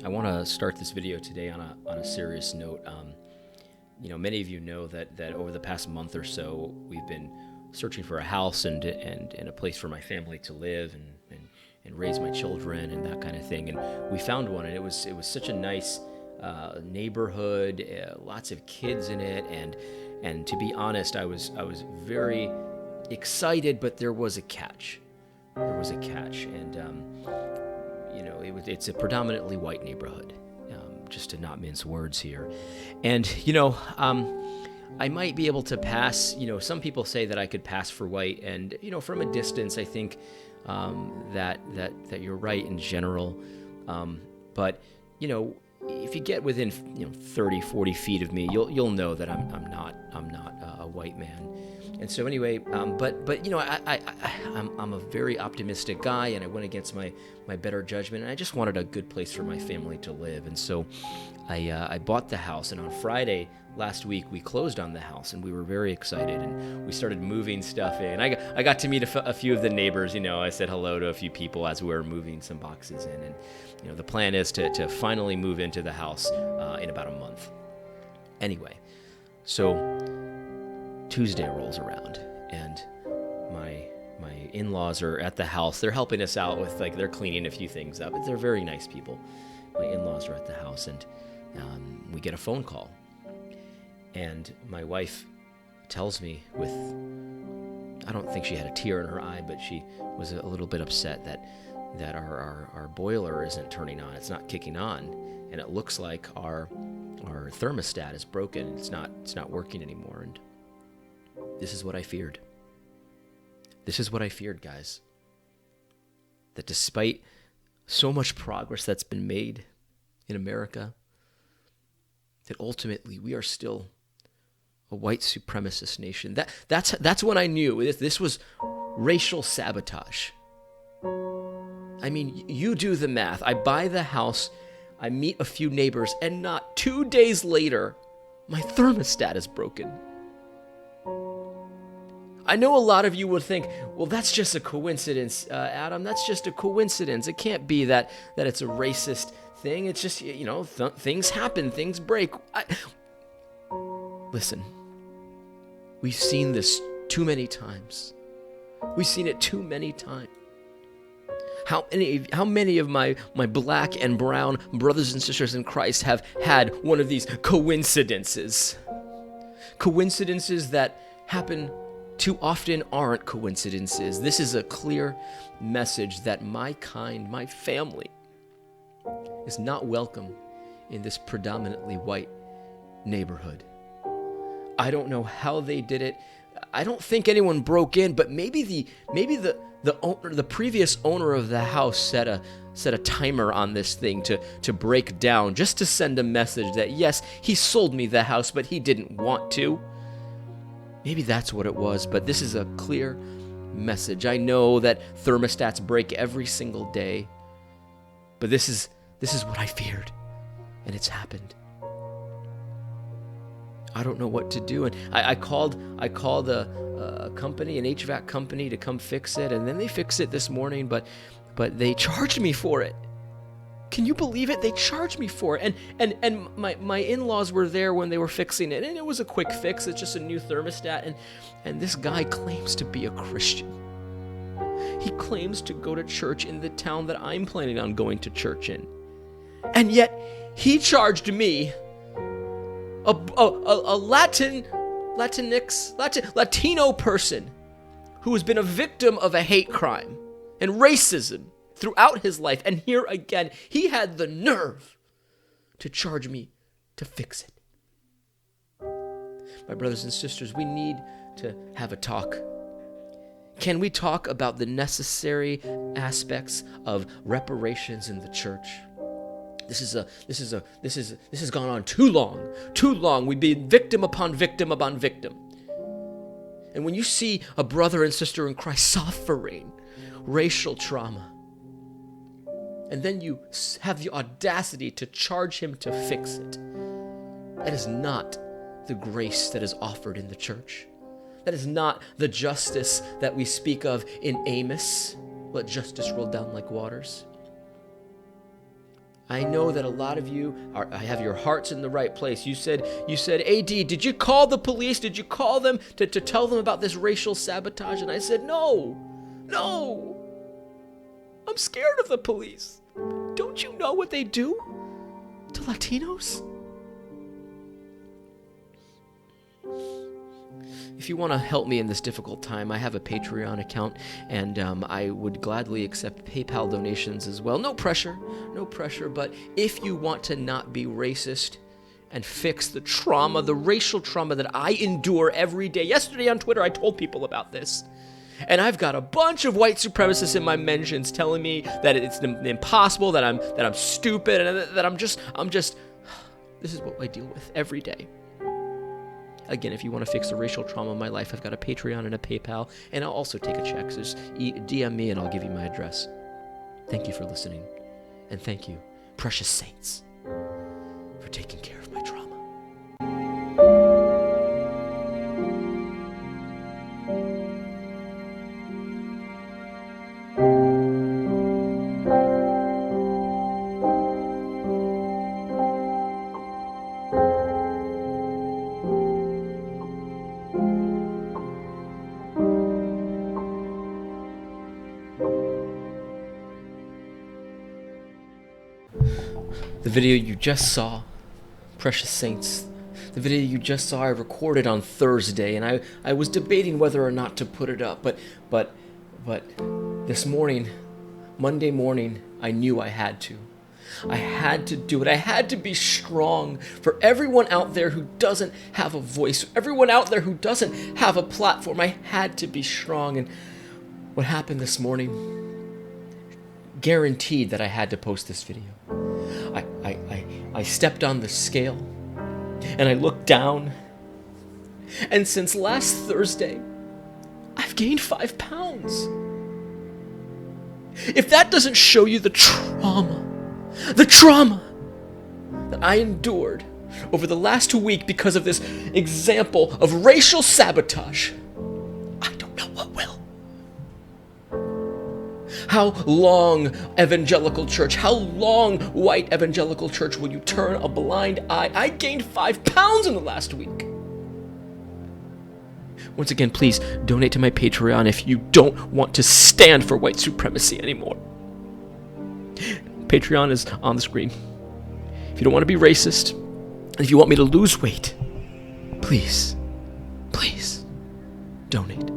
I want to start this video today on a serious note. Many of you know that over the past month or so, we've been searching for a house and a place for my family to live and raise my children and that kind of thing. And we found one, and it was such a nice neighborhood, lots of kids in it, and to be honest, I was very excited, but there was a catch. And it's a predominantly white neighborhood, just to not mince words here. And I might be able to pass. Some people say that I could pass for white, and from a distance, I think that you're right in general. But if you get within 30, 40 feet of me, you'll know that I'm not a white man. And so anyway, I'm a very optimistic guy, and I went against my better judgment, and I just wanted a good place for my family to live. And so I bought the house, and on Friday last week we closed on the house, and we were very excited, and we started moving stuff in. I got to meet a few of the neighbors. I said hello to a few people as we were moving some boxes in, and the plan is to finally move into the house in about a month. Anyway, so Tuesday rolls around, and my in-laws are at the house. They're helping us out with, they're cleaning a few things up. They're very nice people. My in-laws are at the house, and we get a phone call. And my wife tells me I don't think she had a tear in her eye, but she was a little bit upset that our boiler isn't turning on. It's not kicking on, and it looks like our thermostat is broken. It's not working anymore. And this is what I feared. This is what I feared, guys. That despite so much progress that's been made in America, that ultimately we are still a white supremacist nation. That's when I knew this was racial sabotage. I mean, you do the math. I buy the house, I meet a few neighbors, and not 2 days later, my thermostat is broken. I know a lot of you would think, well, that's just a coincidence, Adam. That's just a coincidence. It can't be that it's a racist thing. It's just, things happen, things break. Listen, we've seen this too many times. We've seen it too many times. How many of my black and brown brothers and sisters in Christ have had one of these coincidences? Coincidences that happen too often aren't coincidences. This is a clear message that my family, is not welcome in this predominantly white neighborhood. I don't know how they did it. I don't think anyone broke in, but maybe the previous owner of the house set a timer on this thing to break down, just to send a message that yes, he sold me the house, but he didn't want to. Maybe that's what it was, but this is a clear message. I know that thermostats break every single day, but this is what I feared, and it's happened. I don't know what to do, and I called a company, an HVAC company, to come fix it, and then they fixed it this morning, but they charged me for it. Can you believe it? They charged me for it. And my in-laws were there when they were fixing it, and it was a quick fix. It's just a new thermostat, and this guy claims to be a Christian. He claims to go to church in the town that I'm planning on going to church in. And yet, he charged me, a Latino person who has been a victim of a hate crime and racism throughout his life, and here again, he had the nerve to charge me to fix it. My brothers and sisters, we need to have a talk. Can we talk about the necessary aspects of reparations in the church? This has gone on too long. We've been victim upon victim upon victim. And when you see a brother and sister in Christ suffering racial trauma, and then you have the audacity to charge him to fix it, that is not the grace that is offered in the church. That is not the justice that we speak of in Amos. Let justice roll down like waters. I know that a lot of you have your hearts in the right place. You said, AD, did you call the police? Did you call them to tell them about this racial sabotage? And I said, no. I'm scared of the police. Don't you know what they do to Latinos? If you want to help me in this difficult time, I have a Patreon account, and I would gladly accept PayPal donations as well. No pressure, but if you want to not be racist and fix the trauma, the racial trauma that I endure every day. Yesterday on Twitter, I told people about this. And I've got a bunch of white supremacists in my mentions telling me that it's impossible, that I'm stupid, and that I'm just this is what I deal with every day. Again, if you want to fix the racial trauma in my life, I've got a Patreon and a PayPal, and I'll also take a check. So just DM me and I'll give you my address. Thank you for listening. And thank you, precious saints, for taking care of my trauma. The video you just saw, precious saints, the video you just saw I recorded on Thursday, and I was debating whether or not to put it up, but this morning, Monday morning, I knew I had to. I had to do it. I had to be strong for everyone out there who doesn't have a voice, everyone out there who doesn't have a platform. I had to be strong, and what happened this morning guaranteed that I had to post this video. I stepped on the scale, and I looked down, and since last Thursday, I've gained 5 pounds. If that doesn't show you the trauma that I endured over the last week because of this example of racial sabotage, I don't know what will. How long, evangelical church? How long, white evangelical church, will you turn a blind eye? I gained 5 pounds in the last week. Once again, please donate to my Patreon if you don't want to stand for white supremacy anymore. Patreon is on the screen. If you don't want to be racist, and if you want me to lose weight, please donate.